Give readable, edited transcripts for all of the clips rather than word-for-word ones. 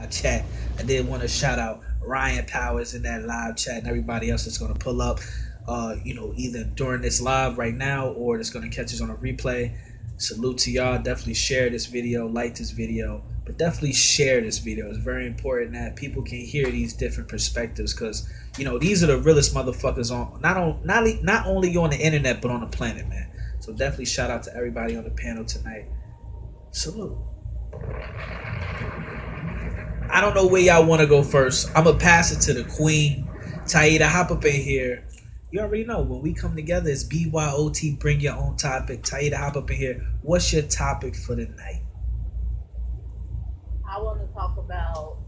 chat. I did want to shout out Ryan Powers in that live chat and everybody else that's going to pull up, either during this live right now or that's going to catch us on a replay. Salute to y'all. Definitely share this video, like this video, but definitely share this video. It's very important that people can hear these different perspectives because, these are the realest motherfuckers not only on the internet, but on the planet, man. So definitely shout out to everybody on the panel tonight. Salute. I don't know where y'all want to go first. I'm going to pass it to the queen. Taida, hop up in here. You already know, when we come together, it's BYOT, bring your own topic. Taida, hop up in here. What's your topic for the night? I want to talk about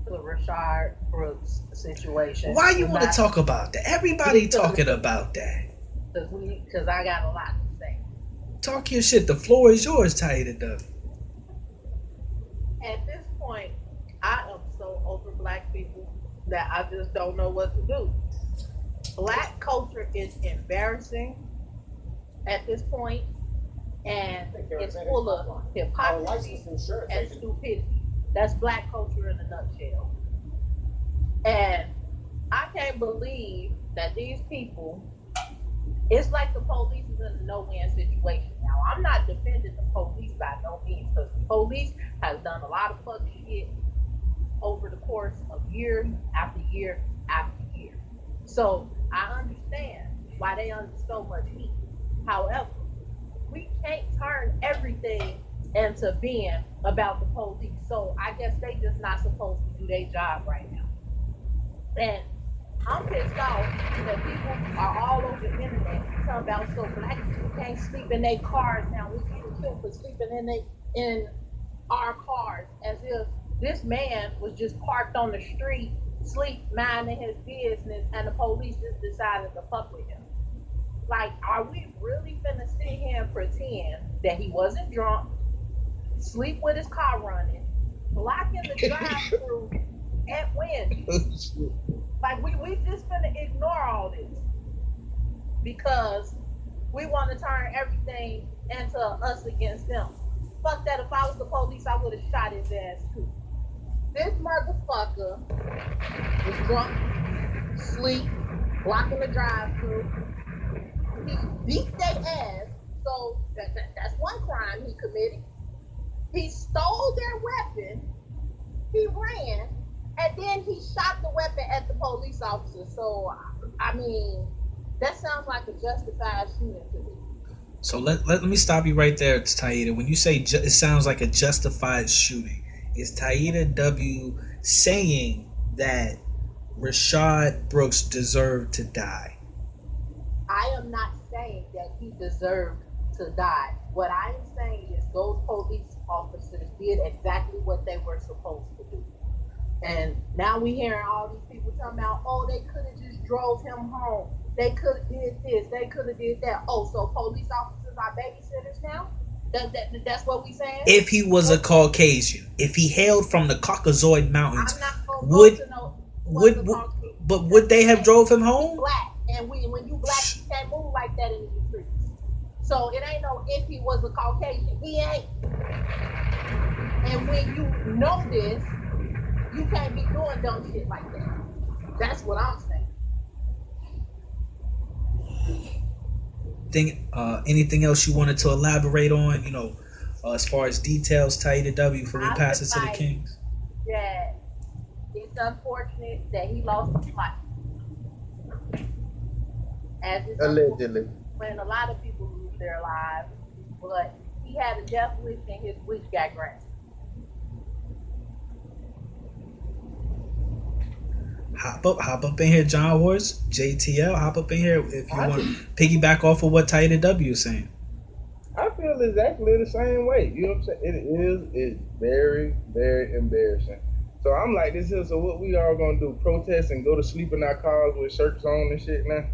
the Rayshard Brooks situation. Why you want to talk about that? Everybody talking about that. Because I got a lot to say. Talk your shit. The floor is yours, Taida. At this point, I am so over black people that I just don't know what to do. Black culture is embarrassing at this point, and it's full of hypocrisy and stupidity. That's black culture in a nutshell. And I can't believe that these people, it's like the police is in a no-win situation. Now, I'm not defending the police by no means, because the police has done a lot of fuck shit over the course of year after year after year. So I understand why they under so much heat. However, we can't turn everything into being about the police. So I guess they just not supposed to do their job right now. And I'm pissed off that people are all over the internet talking about so black people can't sleep in their cars now. We're getting killed for sleeping in our cars, as if this man was just parked on the street, sleep, minding his business, and the police just decided to fuck with him. Like, are we really finna sit here and pretend that he wasn't drunk, sleep with his car running, blocking the drive-through at Wendys? Like, we just finna ignore all this because we want to turn everything into us against them. Fuck that. If I was the police, I would have shot his ass too. This motherfucker was drunk, sleep, blocking the drive-through. He beat their ass, so that's one crime he committed. He stole their weapon, he ran, and then he shot the weapon at the police officer. So, I mean, that sounds like a justified shooting to me. So let me stop you right there, Taida. When you say it sounds like a justified shooting, is Taida W saying that Rayshard Brooks deserved to die? I am not saying that he deserved to die. What I am saying is those police officers did exactly what they were supposed to do. And now we hearing all these people talking about, oh, they could have just drove him home. They could have did this. They could have did that. Oh, so police officers are babysitters now? That's what we saying? If he was a Caucasian, if he hailed from the Caucasoid Mountains, I'm not going to know but would they have drove him home? Black, and when you black, you can't move like that in the streets. So it ain't no if he was a Caucasian. He ain't. And when you know this, you can't be doing dumb shit like that. That's what I'm saying. Anything else you wanted to elaborate on? As far as details, Taida W, before we pass it to the Kings. Yeah, it's unfortunate that he lost his life. As it's allegedly, when a lot of people lose their lives, but he had a death wish and his wish got granted. Hop up in here, John Horse, JTL. Hop up in here if you want to piggyback off of what Taida W is saying. I feel exactly the same way. You know what I'm saying? It's very, very embarrassing. So I'm like, so what we all gonna do? Protest and go to sleep in our cars with shirts on and shit now?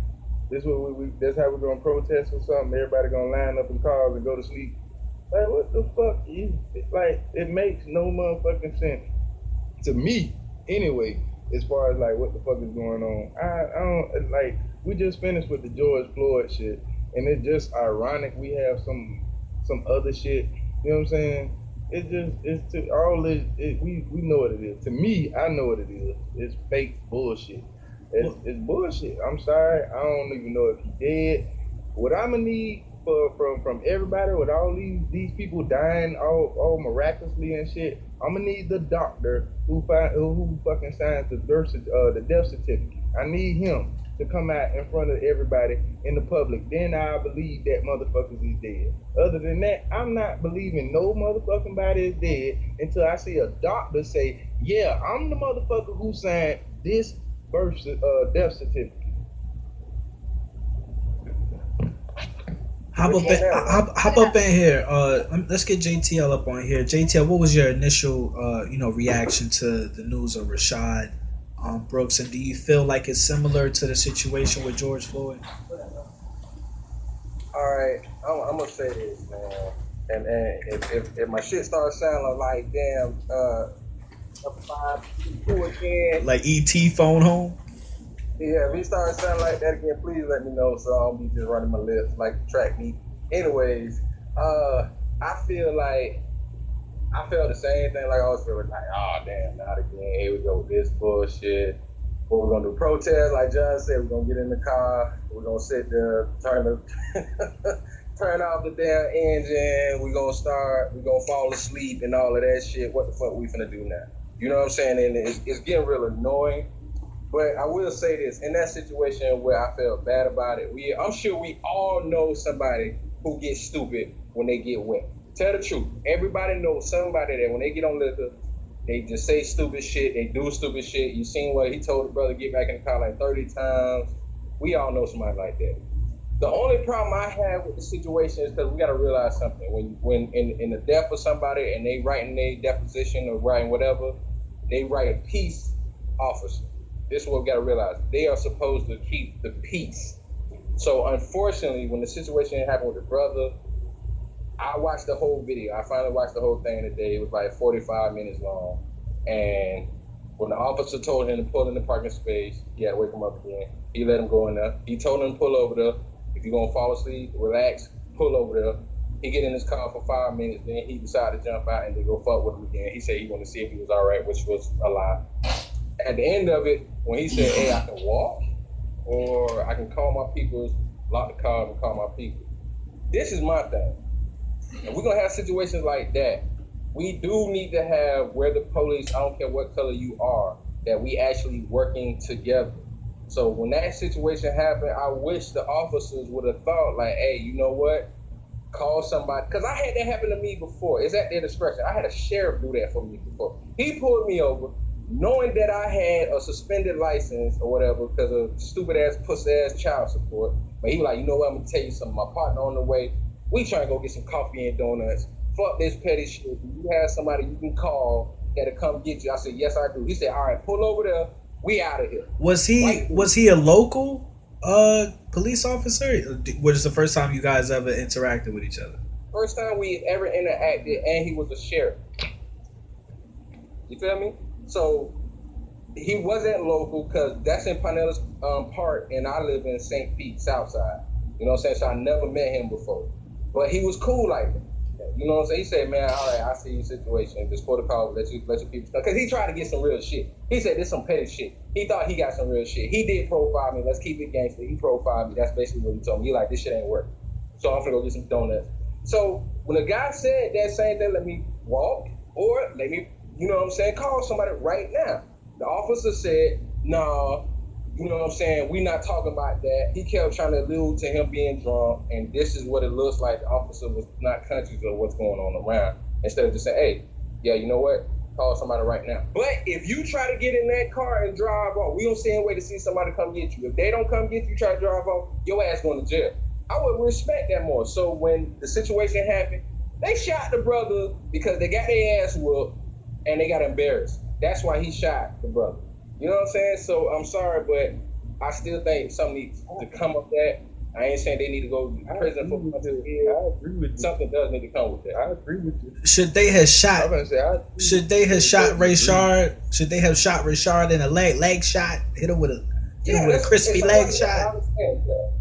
That's how we're gonna protest for something. Everybody gonna line up in cars and go to sleep. Like, what the fuck? It makes no motherfucking sense to me, anyway. As far as like what the fuck is going on, I don't like. We just finished with the George Floyd shit, and it's just ironic we have some other shit. You know what I'm saying? it's to all this. We know what it is. To me, I know what it is. It's fake bullshit. It's bullshit. I'm sorry. I don't even know if he dead. What I'm gonna need from everybody, with all these people dying all miraculously and shit, I'm gonna need the doctor who fucking signs the death certificate. I need him to come out in front of everybody in the public. Then I believe that motherfuckers is dead. Other than that, I'm not believing no motherfucking body is dead until I see a doctor say, yeah, I'm the motherfucker who signed this death certificate. Hop up in here. Let's get JTL up on here. JTL, what was your initial reaction to the news of Rayshard Brooks, and do you feel like it's similar to the situation with George Floyd? All right, I'm gonna say this, man. And if my shit starts sounding like damn 5 again, like ET phone home. Yeah, if he starts sounding like that again, please let me know so I don't be just running my lips like the track meet. Anyways, I felt the same thing like I was feeling like, oh damn, not again. Here we go with this bullshit. What we're gonna do? Protest, like John said. We're gonna get in the car. We're gonna sit there, turn off the damn engine. We're gonna fall asleep and all of that shit. What the fuck we finna do now? You know what I'm saying? And it's getting real annoying. But I will say this, in that situation where I felt bad about it, I'm sure we all know somebody who gets stupid when they get wet. Tell the truth. Everybody knows somebody that when they get on liquor, they just say stupid shit, they do stupid shit. You seen what he told the brother, get back in the car like 30 times. We all know somebody like that. The only problem I have with the situation is because we got to realize something. When in the death of somebody and they writing their deposition or writing whatever, they write a peace officer. This is what we got to realize. They are supposed to keep the peace. So unfortunately, when the situation happened with the brother, I watched the whole video. I finally watched the whole thing today. It was like 45 minutes long. And when the officer told him to pull in the parking space, he had to wake him up again. He let him go in there. He told him to pull over there. If you're going to fall asleep, relax, pull over there. He get in his car for 5 minutes. Then he decided to jump out and then go fuck with him again. He said he wanted to see if he was all right, which was a lie. At the end of it, when he said, hey, I can walk or I can call my people, lock the car and call my people. This is my thing. And we're going to have situations like that. We do need to have where the police, I don't care what color you are, that we actually working together. So when that situation happened, I wish the officers would have thought like, hey, you know what? Call somebody. Because I had that happen to me before. It's at their discretion. I had a sheriff do that for me before. He pulled me over knowing that I had a suspended license or whatever because of stupid ass, pussy ass child support. But he was like, you know what? I'm going to tell you something. My partner on the way. We trying to go get some coffee and donuts. Fuck this petty shit. You have somebody you can call that'll come get you. I said, yes, I do. He said, all right, pull over there. We out of here. Was he a local police officer? Was this the first time you guys ever interacted with each other? First time we ever interacted, and he was a sheriff. You feel me? So he wasn't local because that's in Pinellas Park, and I live in St. Pete, Southside. You know what I'm saying? So I never met him before. But he was cool like that. You know what I'm saying? He said, man, all right, I see your situation. Just protocol, let your people know. Because he tried to get some real shit. He said, this some petty shit. He thought he got some real shit. He did profile me. Let's keep it gangster. He profiled me. That's basically what he told me. He like, this shit ain't working. So I'm finna go get some donuts. So when a guy said that same thing, let me walk or let me, you know what I'm saying, call somebody right now. The officer said, nah, you know what I'm saying, we not talking about that. He kept trying to allude to him being drunk, and this is what it looks like. The officer was not conscious of what's going on around. Instead of just saying, hey, yeah, you know what? Call somebody right now. But if you try to get in that car and drive off, we don't see any way to see somebody come get you. If they don't come get you, try to drive off, your ass going to jail. I would respect that more. So when the situation happened, they shot the brother because they got their ass whooped and they got embarrassed. That's why he shot the brother. You know what I'm saying? So I'm sorry, but I still think something needs to come of that. I ain't saying they need to go to prison for a years. I agree with you. Something does need to come with that. I agree with you. Should they have shot? Should they have shot Rayshard? Should they have shot Rayshard in a leg shot? Hit him with a crispy leg shot.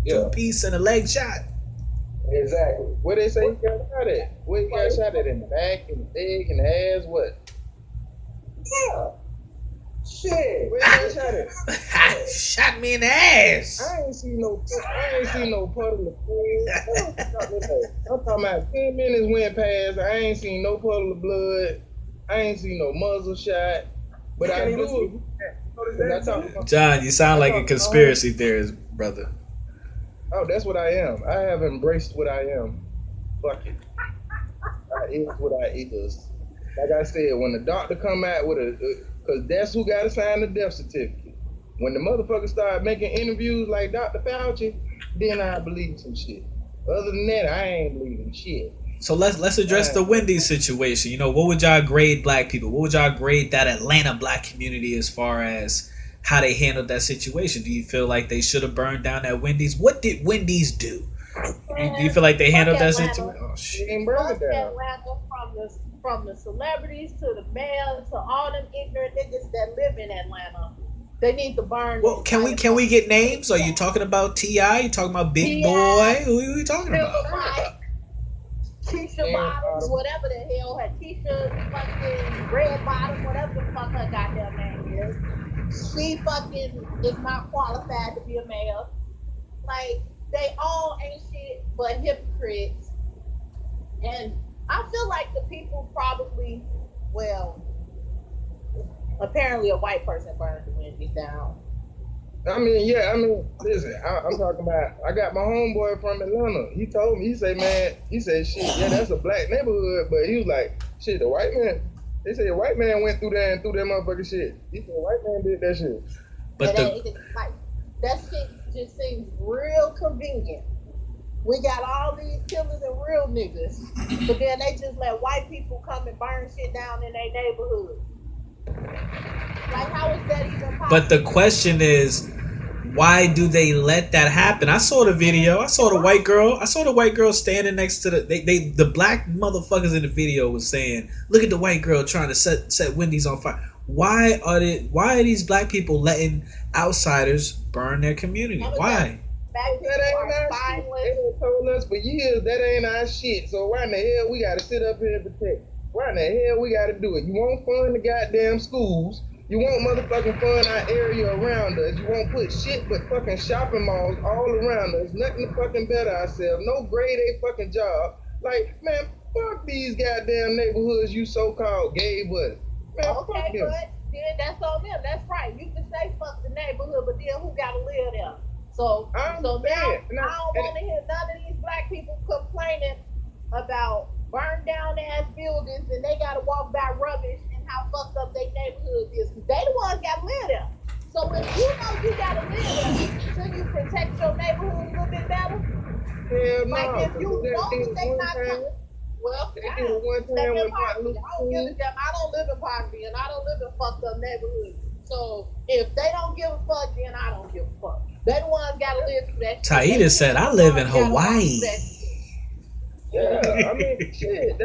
Yeah. 2-piece and a leg shot. Exactly. Where they say he got shot at? Where he got shot at? In the back, in the leg, in the ass, what? Yeah. Shit. Where he got shot at? Shot me in the ass. I ain't seen no puddle of blood. I'm talking about 10 minutes went past. I ain't seen no puddle of blood. I ain't seen no muzzle shot. But I do. John, you sound like a conspiracy theorist, brother. Oh, that's what I am. I have embraced what I am. Fuck it. I is what I is. Like I said, when the doctor come out with because that's who got to sign the death certificate. When the motherfucker start making interviews like Dr. Fauci, then I believe some shit. Other than that, I ain't believing shit. So let's address the Wendys situation. You know, what would y'all grade black people? What would y'all grade that Atlanta black community as far as how they handled that situation? Do you feel like they should have burned down that Wendy's? What did Wendy's do? Do you feel like they handled that situation? Oh shit! From the celebrities to the mayors to all them ignorant niggas that live in Atlanta, they need to burn. Well, can we get names? Are you talking about T.I.? You talking about Big Boy? Who are you talking about? Keisha Bottoms, whatever the hell, her Keisha fucking Red Bottom, whatever the fuck her goddamn name is. She fucking is not qualified to be a mayor. Like, they all ain't shit but hypocrites. And I feel like the people probably, well, apparently a white person burned the Wendys down. Listen, I'm talking about, I got my homeboy from Atlanta. He told me, he said, shit, yeah, that's a black neighborhood, but he was like, shit, the white man, they said the white man went through there and threw that motherfucking shit. He said the white man did that shit. But that shit just seems real convenient. We got all these killers and real niggas, but then they just let white people come and burn shit down in their neighborhood. Like, how is that even possible? But the question is, why do they let that happen? I saw the video. I saw the white girl standing next to the black motherfuckers in the video was saying, "Look at the white girl trying to set Wendy's on fire." Why are these black people letting outsiders burn their community? Why? That ain't our shit. They done told us for years that ain't our shit. So why in the hell we gotta sit up here and protect? Why in the hell we gotta do it? You won't fund the goddamn schools. You won't motherfucking fund our area around us. You won't put shit but fucking shopping malls all around us. Nothing to fucking better ourselves. No grade A fucking job. Like, man, fuck these goddamn neighborhoods you so-called gave us. Man, okay, but then that's on them. That's right. You can say fuck the neighborhood, but then who gotta live there? So now I don't want to hear none of these black people complaining about burned down ass buildings and they gotta walk by rubbish and how fucked up their neighborhood is. They the ones gotta live there. So if you know you gotta live there, should you protect your neighborhood a little bit better? Hell no. Like if you know that they not coming. Well, I don't give a damn. I don't live in poverty and I don't live in fucked up neighborhoods. So if they don't give a fuck, then I don't give a fuck. They the ones gotta live through that. Taida said, "I live in Hawaii." Yeah, shit.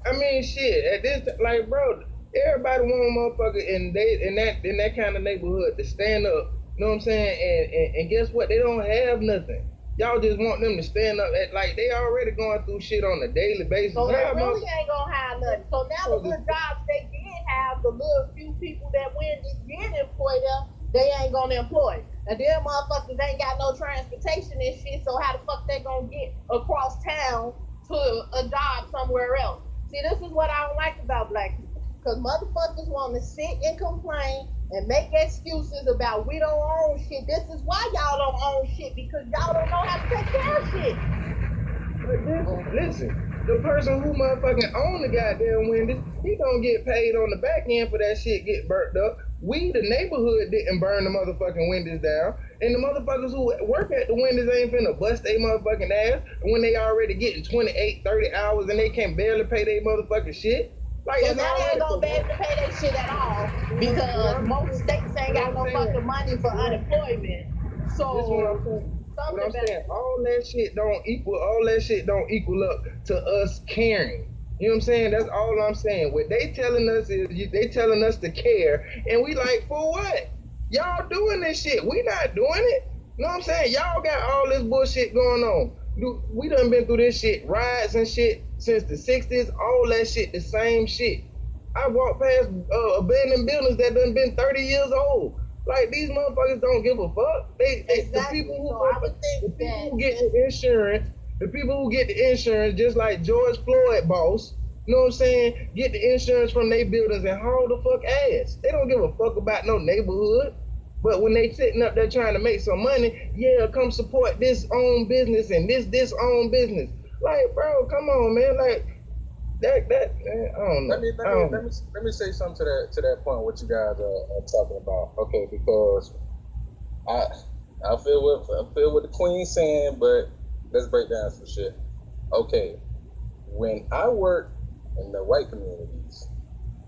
At this, like, bro, everybody want a motherfucker in that kind of neighborhood to stand up. You know what I'm saying? And guess what? They don't have nothing. Y'all just want them to stand up. Like, they already going through shit on a daily basis. So they really ain't gonna have nothing. So now the good jobs they did have, the little few people that did employ them, they ain't gonna employ. And them motherfuckers ain't got no transportation and shit, so how the fuck they gonna get across town to a job somewhere else? See, this is what I don't like about black people. Because motherfuckers want to sit and complain and make excuses about we don't own shit. This is why y'all don't own shit, because y'all don't know how to take care of shit. But listen, the person who motherfucking own the goddamn Wendys, he gonna get paid on the back end for that shit get burnt up. We, the neighborhood, didn't burn the motherfucking Wendys down. And the motherfuckers who work at the Wendys ain't finna bust their motherfucking ass when they already getting 28, 30 hours and they can barely pay their motherfucking shit. Like, so now they ain't gonna be able to pay their shit at all because most states ain't got no fucking money for unemployment. So this is what I'm saying. All that shit don't equal up to us caring. You know what I'm saying? That's all I'm saying. What they telling us is they telling us to care, and we like, for what? Y'all doing this shit. We not doing it. You know what I'm saying? Y'all got all this bullshit going on. Dude, we done been through this shit, riots and shit since the 60s, all that shit, the same shit. I walk past abandoned buildings that done been 30 years old. Like, these motherfuckers don't give a fuck. Exactly. The people who, So I would think the people that who get the insurance, just like George Floyd boss, you know what I'm saying, get the insurance from their buildings and haul the fuck ass. They don't give a fuck about no neighborhood. But when they sitting up there trying to make some money, yeah, come support this own business and this own business. Like, bro, come on, man. Like that man, I don't know. Let me say something to that point. What you guys are talking about? Okay, because I feel what the Queen's saying, but let's break down some shit. Okay, when I work in the white communities,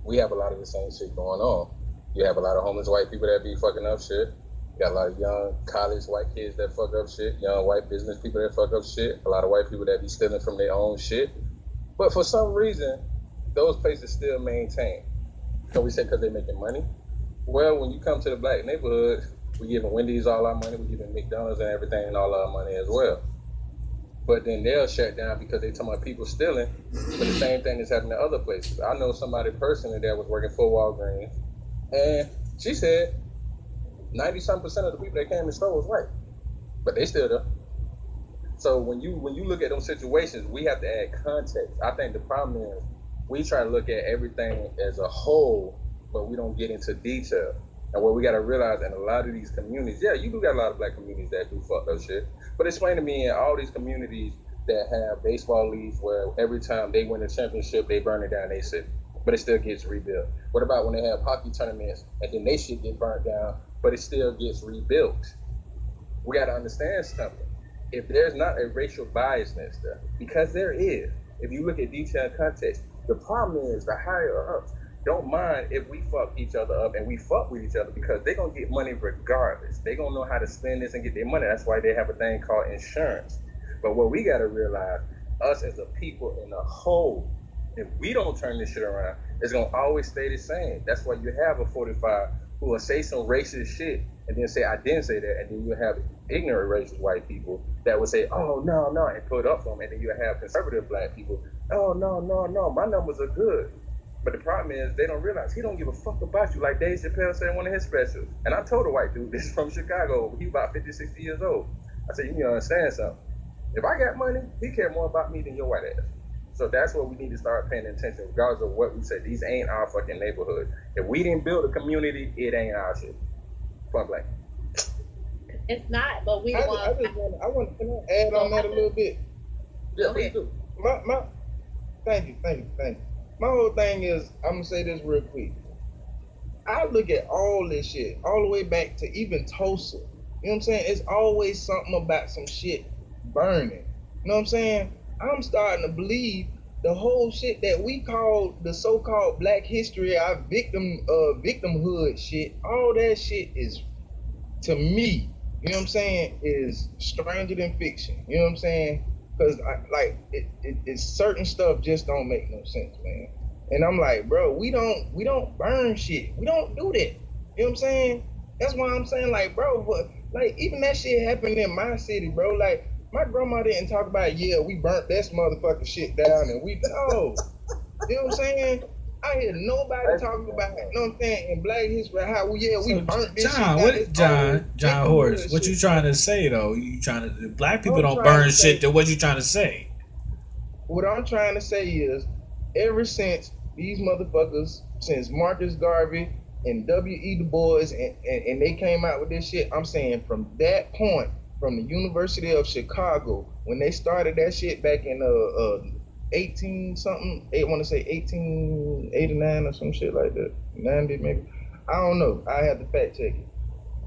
we have a lot of the same shit going on. You have a lot of homeless white people that be fucking up shit. You got a lot of young college white kids that fuck up shit. Young white business people that fuck up shit. A lot of white people that be stealing from their own shit. But for some reason, those places still maintain. So we say because they're making money. Well, when you come to the black neighborhood, we giving Wendys all our money. We giving McDonald's and everything and all our money as well. But then they'll shut down because they talking about people stealing. But the same thing is happening in other places. I know somebody personally that was working for Walgreens. And she said 90-some% of the people that came in the store was white, but they still there. So when you look at those situations, we have to add context. I think the problem is we try to look at everything as a whole, but we don't get into detail. And what we got to realize in a lot of these communities, yeah, you do got a lot of black communities that do fuck up shit, but explain to me in all these communities that have baseball leagues where every time they win a championship, they burn it down their city, but it still gets rebuilt. What about when they have hockey tournaments and then they shit get burnt down, but it still gets rebuilt? We got to understand something. If there's not a racial biasness there, because there is, if you look at detailed context, the problem is the higher ups don't mind if we fuck each other up and we fuck with each other because they're going to get money regardless. They're going to know how to spend this and get their money. That's why they have a thing called insurance. But what we got to realize, us as a people in a whole, if we don't turn this shit around, it's going to always stay the same. That's why you have a 45 who will say some racist shit and then say, I didn't say that. And then you have ignorant racist white people that would say, oh, no, and put up for them. And then you have conservative black people, oh, no, my numbers are good. But the problem is they don't realize he don't give a fuck about you. Like Dave Chappelle said in one of his specials. And I told a white dude, this is from Chicago, he about 50, 60 years old. I said, you need to understand something. If I got money, he care more about me than your white ass. So that's what we need to start paying attention, regardless of what we say. These ain't our fucking neighborhood. If we didn't build a community, it ain't our shit. Point blank. it's not, but we I want. want to add on that a little bit. Yeah, please do. Thank you. My whole thing is, I'm gonna say this real quick. I look at all this shit, all the way back to even Tulsa. You know what I'm saying? It's always something about some shit burning. You know what I'm saying? I'm starting to believe the whole shit that we call the so-called Black history, our victimhood shit. All that shit is, to me, you know what I'm saying, is stranger than fiction. You know what I'm saying? Because it's certain stuff just don't make no sense, man. And I'm like, bro, we don't burn shit. We don't do that. You know what I'm saying? That's why I'm saying, like, bro, like, even that shit happened in my city, bro. Like, my grandma didn't talk about, yeah, we burnt that motherfucking shit down and we, no. You know what I'm saying? I hear nobody talking about, you know what I'm saying, in Black history, how we burnt this shit down. John Horst, what you trying to say, though? Black people don't burn shit, then what you trying to say? What I'm trying to say is, ever since these motherfuckers, since Marcus Garvey and W.E. Du Bois and they came out with this shit, I'm saying from that point, from the University of Chicago, when they started that shit back in 1889 or some shit like that, 90 maybe. I don't know. I have to fact check it.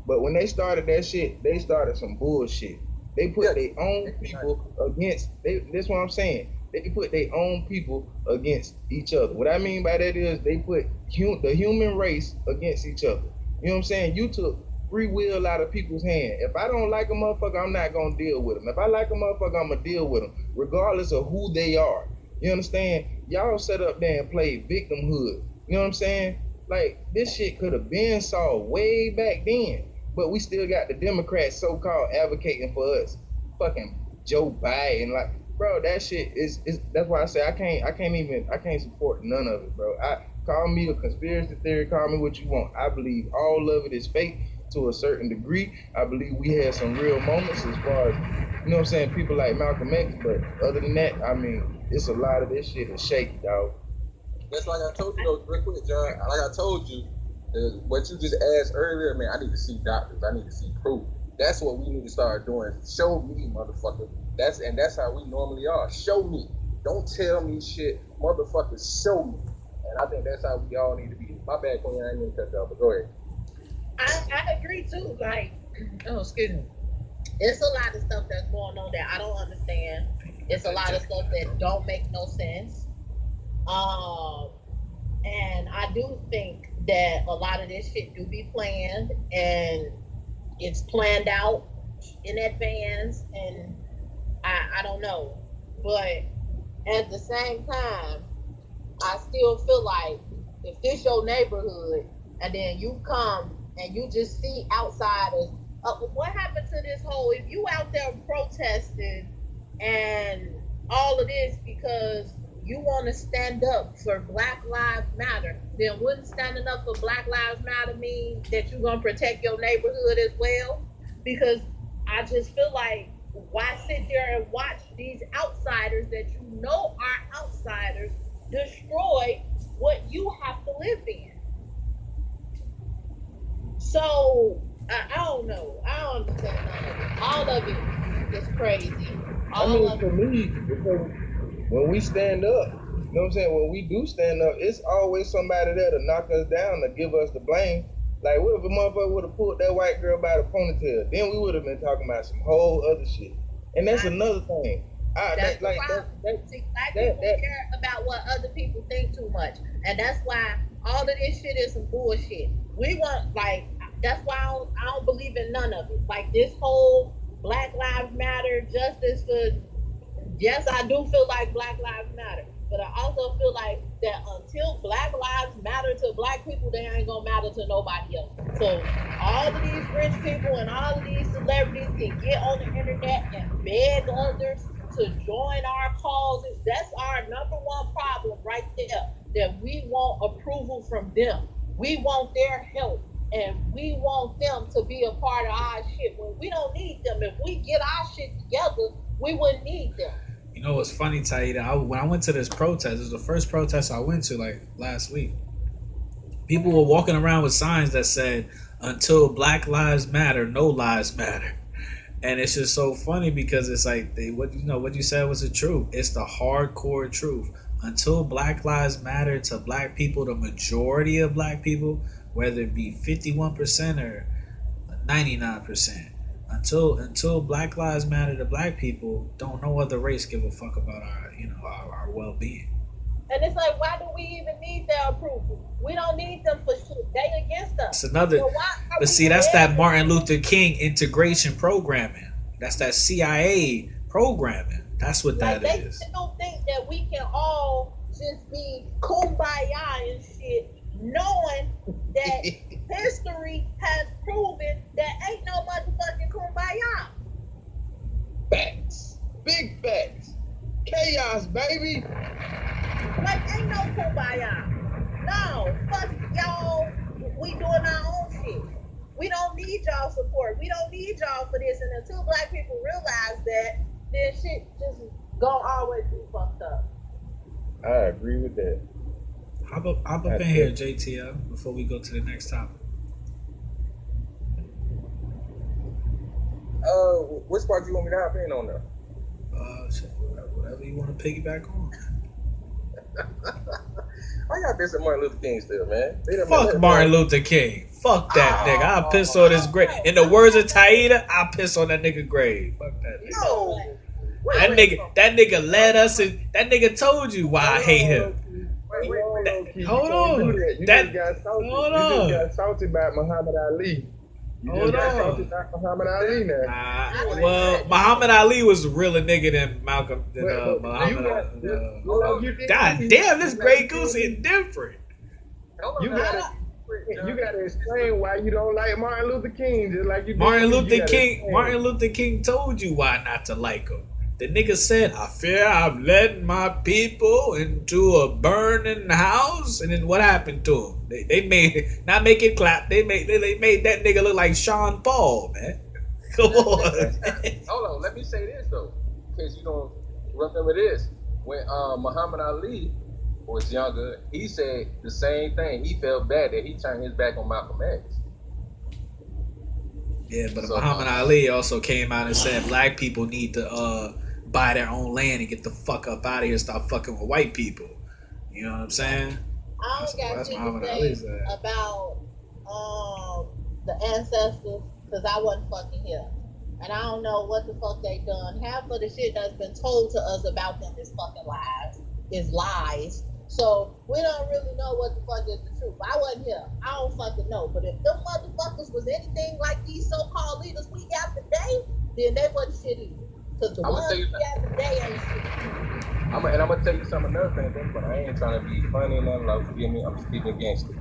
But when they started that shit, they started some bullshit. They put their own people against. That's what I'm saying. They put their own people against each other. What I mean by that is they put the human race against each other. You know what I'm saying? You took free will out of people's hand. If I don't like a motherfucker, I'm not gonna deal with them. If I like a motherfucker, I'm gonna deal with them, regardless of who they are. You understand? Y'all set up there and played victimhood. You know what I'm saying? Like, this shit could have been solved way back then, but we still got the Democrats so-called advocating for us. Fucking Joe Biden, like, bro, that shit is that's why I say I can't support none of it, bro. Call me a conspiracy theory, call me what you want. I believe all of it is fake to a certain degree. I believe we had some real moments as far as, you know what I'm saying, people like Malcolm X, but other than that, I mean, it's a lot of this shit is shaky, dog. That's like I told you though, real quick, John. Like I told you, what you just asked earlier, man. I need to see doctors. I need to see proof. That's what we need to start doing. Show me, motherfucker. That's how we normally are. Show me. Don't tell me shit, motherfucker. Show me. And I think that's how we all need to be. My bad, Queen. I ain't mean to cut you off, but go ahead. I agree too. Like, oh, excuse me. It's a lot of stuff that's going on that I don't understand. It's a lot of stuff that don't make no sense. And I do think that a lot of this shit do be planned, and it's planned out in advance, and I don't know. But at the same time, I still feel like if this your neighborhood and then you come and you just see outsiders, what happened to this whole, if you out there protesting and all of this because you want to stand up for Black Lives Matter, then wouldn't standing up for Black Lives Matter mean that you're going to protect your neighborhood as well? Because I just feel like, why sit there and watch these outsiders that you know are outsiders destroy what you have to live in? So, I don't know. I don't understand none of it. All of it is crazy. For me, because when we stand up, you know what I'm saying? When we do stand up, it's always somebody there to knock us down, to give us the blame. Like, what if a motherfucker would have pulled that white girl by the ponytail? Then we would have been talking about some whole other shit. And that's another thing. Black people care about what other people think too much. And that's why all of this shit is some bullshit. We want, like, that's why I don't believe in none of it. Like, this whole Black Lives Matter, justice for, yes, I do feel like Black Lives Matter. But I also feel like that until Black lives matter to Black people, they ain't gonna matter to nobody else. So all of these rich people and all of these celebrities can get on the internet and beg others to join our causes. That's our number one problem right there, that we want approval from them. We want their help, and we want them to be a part of our shit when we don't need them. If we get our shit together, we wouldn't need them. You know what's funny, Taida? When I went to this protest, it was the first protest I went to, like, last week. People were walking around with signs that said, "Until Black Lives Matter, no lives matter." And it's just so funny because it's like, what you said was the truth. It's the hardcore truth. Until Black Lives Matter to Black people, the majority of Black people, whether it be 51% or 99%, until Black Lives Matter to Black people, don't no other race give a fuck about our well-being. And it's like, why do we even need their approval? We don't need them for shit. They against us. It's another, so but see, that's that Martin Luther King integration programming. That's that CIA programming. That's what that is. They don't think that we can all just be kumbaya and shit, knowing that history has proven that ain't no motherfucking kumbaya. Facts. Big facts. Chaos, baby. Like, ain't no kumbaya. No, fuck y'all. We doing our own shit. We don't need y'all support. We don't need y'all for this. And until Black people realize that, then shit just gonna always be fucked up. I agree with that. Hop up in here, JTL, before we go to the next topic. Which part do you want me to hop in on there? Whatever you want to piggyback on. I got pissed at Martin Luther King still, man. Fuck Martin Luther King. Fuck that nigga. I'll piss on his grave. In the words of Taida, I'll piss on that nigga grave. Fuck that nigga. No. That nigga led us, and that nigga told you why I hate him. Hold on. You just got salty about Muhammad Ali. Hold on. Salty about Muhammad Ali now. Well, Muhammad Ali was a realer nigga than Malcolm. Muhammad Ali. God damn, this Grey Goose is different. You gotta explain why you don't like Martin Luther King, just like you. Martin Luther King told you why not to like him. The nigga said, "I fear I've led my people into a burning house." And then what happened to him? They made, not make it clap. They made that nigga look like Sean Paul, man. Come on. Hold on, let me say this though, because you don't remember this. When Muhammad Ali was younger, he said the same thing. He felt bad that he turned his back on Malcolm X. Yeah, but Muhammad Ali also came out and said black people need to buy their own land and get the fuck up out of here and stop fucking with white people. You know what I'm saying? I don't got shit to say about the ancestors because I wasn't fucking here. And I don't know what the fuck they done. Half of the shit that's been told to us about them is fucking lies. So we don't really know what the fuck is the truth. I wasn't here. I don't fucking know. But if them motherfuckers was anything like these so-called leaders we got today, then they wasn't shit either. Because the ones we got today ain't shit. I'm gonna tell you something another thing, but I ain't trying to be funny and nothing. Like, forgive me, I'm speaking against it.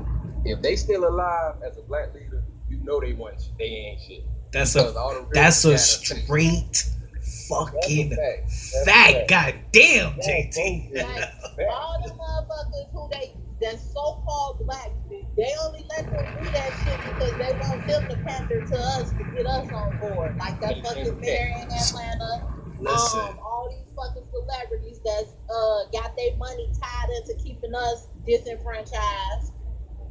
If they still alive as a black leader, you know they ain't shit. That's a straight fucking fact. God damn, JT. All the motherfuckers who that so-called black, they only let them do that shit because they want them to pander to us to get us on board. Like that fucking mayor in Atlanta. All these fucking celebrities that's got their money tied into keeping us disenfranchised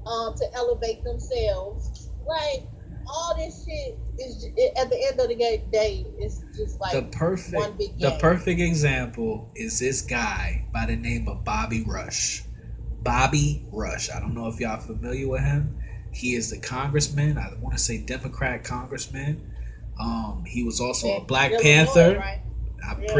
to elevate themselves. Like all this shit is at the end of the day, it's just like one big game. The perfect example is this guy by the name of Bobby Rush. Bobby Rush. I don't know if y'all familiar with him. He is the congressman. I want to say Democrat congressman. He was also a Black Panther. Right? I'm pretty